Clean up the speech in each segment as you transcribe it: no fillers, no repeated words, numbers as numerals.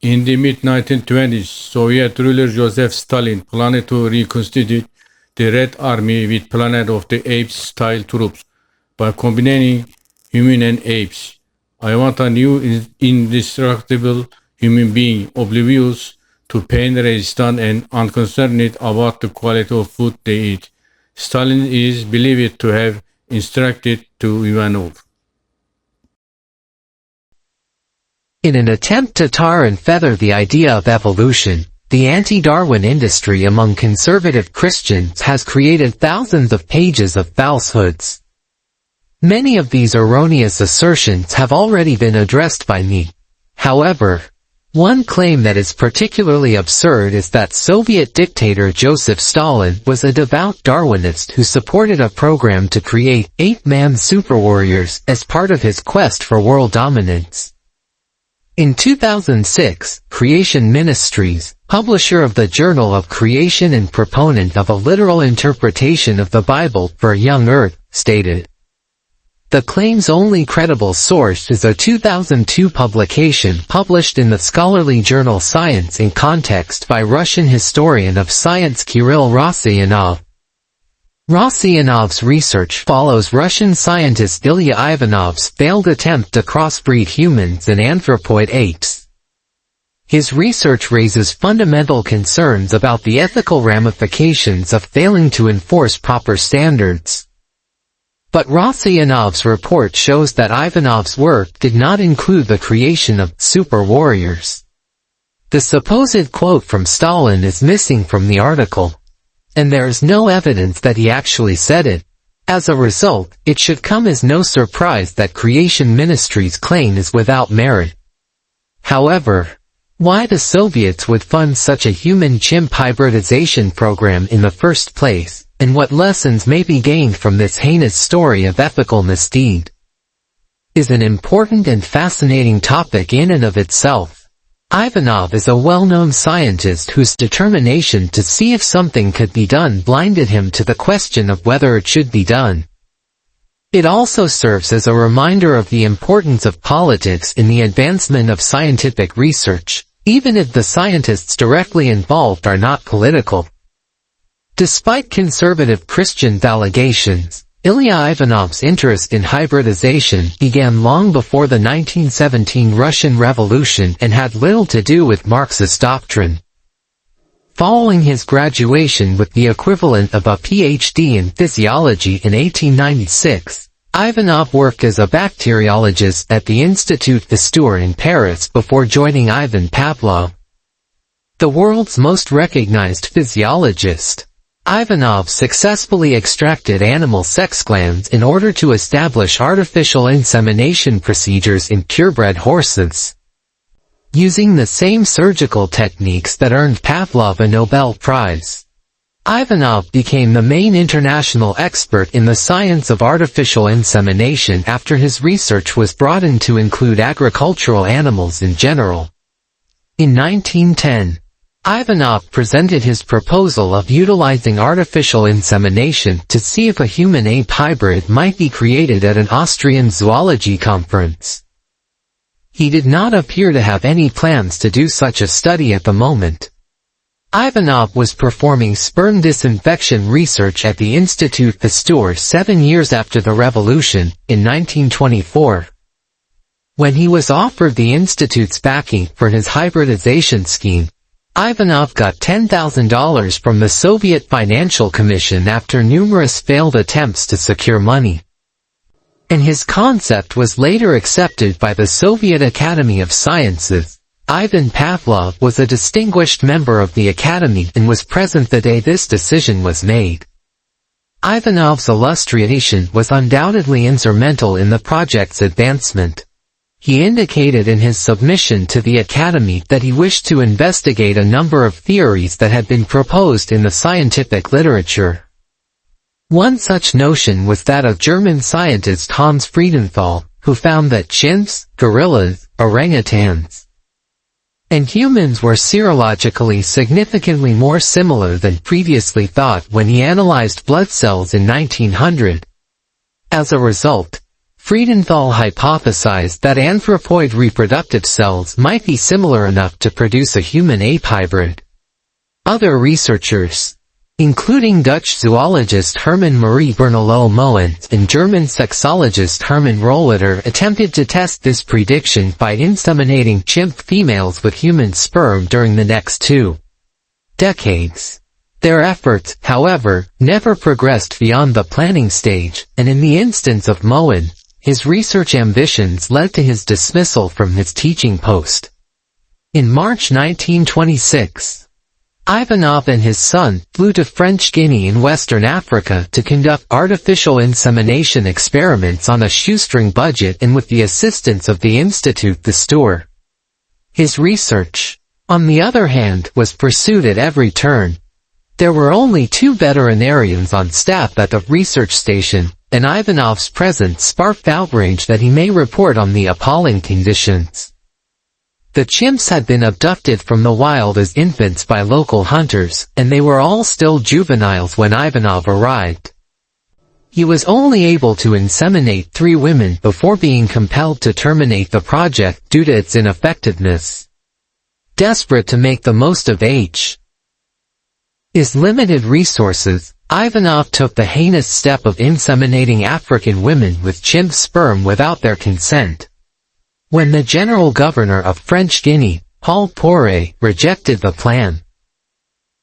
In the mid-1920s, Soviet ruler Joseph Stalin planned to reconstitute the Red Army with Planet of the Apes-style troops by combining human and apes. I want a new indestructible human being, oblivious to pain, resistant, and unconcerned about the quality of food they eat. Stalin is believed to have instructed to Ivanov. In an attempt to tar and feather the idea of evolution, the anti-Darwin industry among conservative Christians has created thousands of pages of falsehoods. Many of these erroneous assertions have already been addressed by me. However, one claim that is particularly absurd is that Soviet dictator Joseph Stalin was a devout Darwinist who supported a program to create Ape-men superwarriors as part of his quest for world dominance. In 2006, Creation Ministries, publisher of the Journal of Creation and proponent of a literal interpretation of the Bible for a young Earth, stated, "The claim's only credible source is a 2002 publication published in the scholarly journal Science in Context by Russian historian of science Kirill Rasyanov. Rasyanov's research follows Russian scientist Ilya Ivanov's failed attempt to crossbreed humans and anthropoid apes. His research raises fundamental concerns about the ethical ramifications of failing to enforce proper standards. But Rasyanov's report shows that Ivanov's work did not include the creation of super warriors. The supposed quote from Stalin is missing from the article, and there is no evidence that he actually said it. As a result, it should come as no surprise that Creation Ministries' claim is without merit. However, why the Soviets would fund such a human-chimp hybridization program in the first place, and what lessons may be gained from this heinous story of ethical misdeed, is an important and fascinating topic in and of itself. Ivanov is a well-known scientist whose determination to see if something could be done blinded him to the question of whether it should be done. It also serves as a reminder of the importance of politics in the advancement of scientific research, even if the scientists directly involved are not political. Despite conservative Christian allegations, Ilya Ivanov's interest in hybridization began long before the 1917 Russian Revolution and had little to do with Marxist doctrine. Following his graduation with the equivalent of a PhD in physiology in 1896, Ivanov worked as a bacteriologist at the Institut Pasteur in Paris before joining Ivan Pavlov, the world's most recognized physiologist. Ivanov successfully extracted animal sex glands in order to establish artificial insemination procedures in purebred horses, using the same surgical techniques that earned Pavlov a Nobel Prize. Ivanov became the main international expert in the science of artificial insemination after his research was broadened to include agricultural animals in general. In 1910, Ivanov presented his proposal of utilizing artificial insemination to see if a human-ape hybrid might be created at an Austrian zoology conference. He did not appear to have any plans to do such a study at the moment. Ivanov was performing sperm disinfection research at the Institut Pasteur 7 years after the revolution, in 1924. When he was offered the institute's backing for his hybridization scheme, Ivanov got $10,000 from the Soviet Financial Commission after numerous failed attempts to secure money. And his concept was later accepted by the Soviet Academy of Sciences. Ivan Pavlov was a distinguished member of the Academy and was present the day this decision was made. Ivanov's illustration was undoubtedly instrumental in the project's advancement. He indicated in his submission to the Academy that he wished to investigate a number of theories that had been proposed in the scientific literature. One such notion was that of German scientist Hans Friedenthal, who found that chimps, gorillas, orangutans, and humans were serologically significantly more similar than previously thought when he analyzed blood cells in 1900. As a result, Friedenthal hypothesized that anthropoid reproductive cells might be similar enough to produce a human-ape hybrid. Other researchers, including Dutch zoologist Herman Marie Bernalot Moens and German sexologist Hermann Rohleder, attempted to test this prediction by inseminating chimp females with human sperm during the next 2 decades. Their efforts, however, never progressed beyond the planning stage, and in the instance of Moen, his research ambitions led to his dismissal from his teaching post. In March 1926, Ivanov and his son flew to French Guinea in Western Africa to conduct artificial insemination experiments on a shoestring budget and with the assistance of the Institut Pasteur. His research, on the other hand, was pursued at every turn. There were only 2 veterinarians on staff at the research station, and Ivanov's presence sparked outrage that he may report on the appalling conditions. The chimps had been abducted from the wild as infants by local hunters, and they were all still juveniles when Ivanov arrived. He was only able to inseminate 3 women before being compelled to terminate the project due to its ineffectiveness. Desperate to make the most of his limited resources, Ivanov took the heinous step of inseminating African women with chimp sperm without their consent. When the general governor of French Guinea, Paul Poiret, rejected the plan,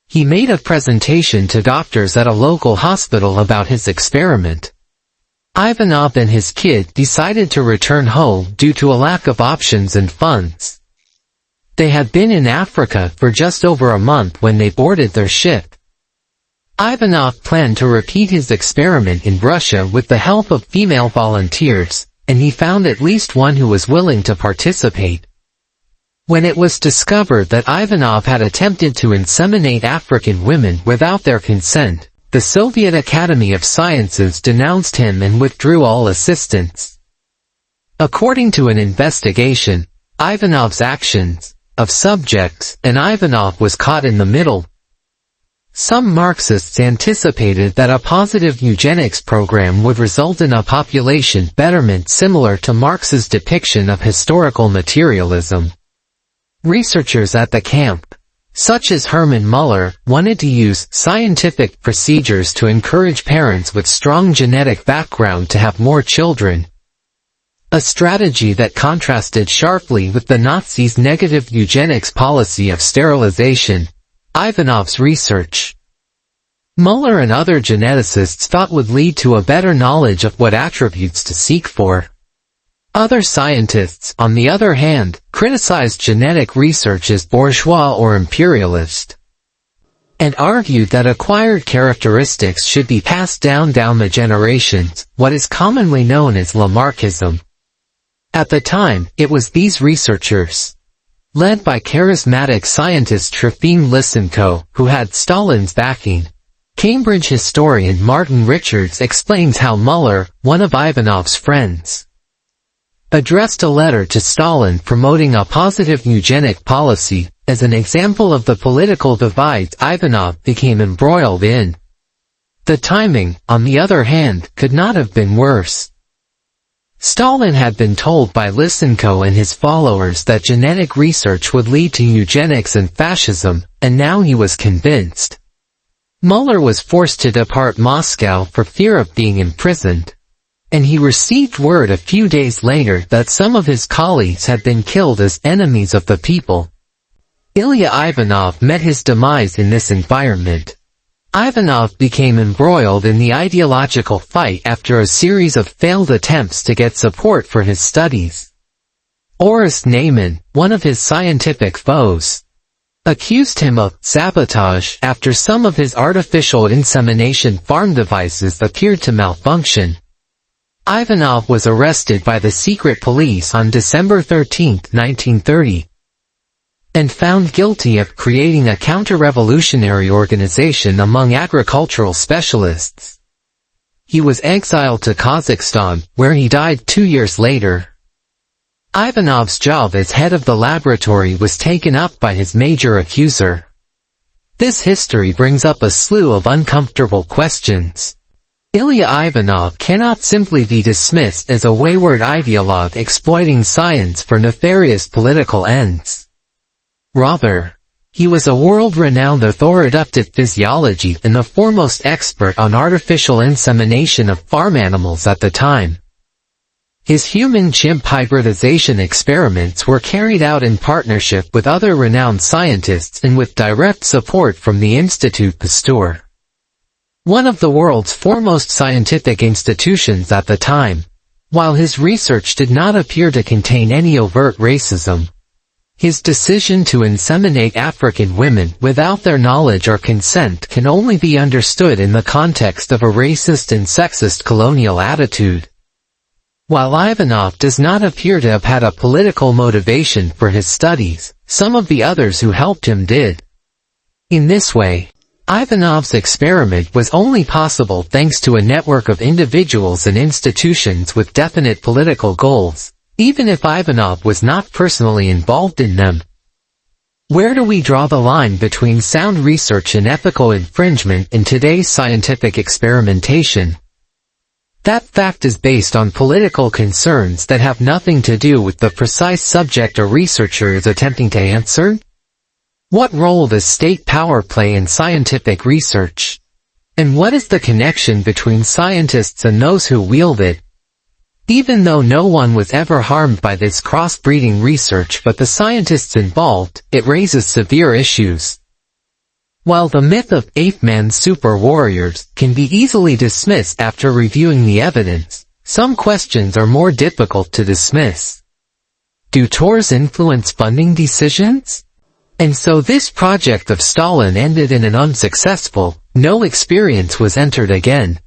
he made a presentation to doctors at a local hospital about his experiment. Ivanov and his kid decided to return home due to a lack of options and funds. They had been in Africa for just over a month when they boarded their ship. Ivanov planned to repeat his experiment in Russia with the help of female volunteers, and he found at least one who was willing to participate. When it was discovered that Ivanov had attempted to inseminate African women without their consent, the Soviet Academy of Sciences denounced him and withdrew all assistance. According to an investigation, Ivanov's actions, of subjects, and Ivanov was caught in the middle. Some Marxists anticipated that a positive eugenics program would result in a population betterment similar to Marx's depiction of historical materialism. Researchers at the camp, such as Hermann Müller, wanted to use scientific procedures to encourage parents with strong genetic background to have more children. A strategy that contrasted sharply with the Nazis' negative eugenics policy of sterilization. Ivanov's research, Müller and other geneticists thought, would lead to a better knowledge of what attributes to seek for. Other scientists, on the other hand, criticized genetic research as bourgeois or imperialist, and argued that acquired characteristics should be passed down the generations, what is commonly known as Lamarckism. At the time, it was these researchers, led by charismatic scientist Trofim Lysenko, who had Stalin's backing. Cambridge historian Martin Richards explains how Müller, one of Ivanov's friends, addressed a letter to Stalin promoting a positive eugenic policy, as an example of the political divides Ivanov became embroiled in. The timing, on the other hand, could not have been worse. Stalin had been told by Lysenko and his followers that genetic research would lead to eugenics and fascism, and now he was convinced. Müller was forced to depart Moscow for fear of being imprisoned, and he received word a few days later that some of his colleagues had been killed as enemies of the people. Ilya Ivanov met his demise in this environment. Ivanov became embroiled in the ideological fight after a series of failed attempts to get support for his studies. Orest Neyman, one of his scientific foes, accused him of sabotage after some of his artificial insemination farm devices appeared to malfunction. Ivanov was arrested by the secret police on December 13, 1930. And found guilty of creating a counter-revolutionary organization among agricultural specialists. He was exiled to Kazakhstan, where he died 2 years later. Ivanov's job as head of the laboratory was taken up by his major accuser. This history brings up a slew of uncomfortable questions. Ilya Ivanov cannot simply be dismissed as a wayward ideologue exploiting science for nefarious political ends. Rather, he was a world-renowned authority in physiology and the foremost expert on artificial insemination of farm animals at the time. His human-chimp hybridization experiments were carried out in partnership with other renowned scientists and with direct support from the Institut Pasteur, one of the world's foremost scientific institutions at the time. While his research did not appear to contain any overt racism, his decision to inseminate African women without their knowledge or consent can only be understood in the context of a racist and sexist colonial attitude. While Ivanov does not appear to have had a political motivation for his studies, some of the others who helped him did. In this way, Ivanov's experiment was only possible thanks to a network of individuals and institutions with definite political goals, even if Ivanov was not personally involved in them. Where do we draw the line between sound research and ethical infringement in today's scientific experimentation? That fact is based on political concerns that have nothing to do with the precise subject a researcher is attempting to answer. What role does state power play in scientific research? And what is the connection between scientists and those who wield it? Even though no one was ever harmed by this crossbreeding research but the scientists involved, it raises severe issues. While the myth of Ape-men super warriors can be easily dismissed after reviewing the evidence, some questions are more difficult to dismiss. Do tours influence funding decisions? And so this project of Stalin ended in an unsuccessful, no experience was entered again.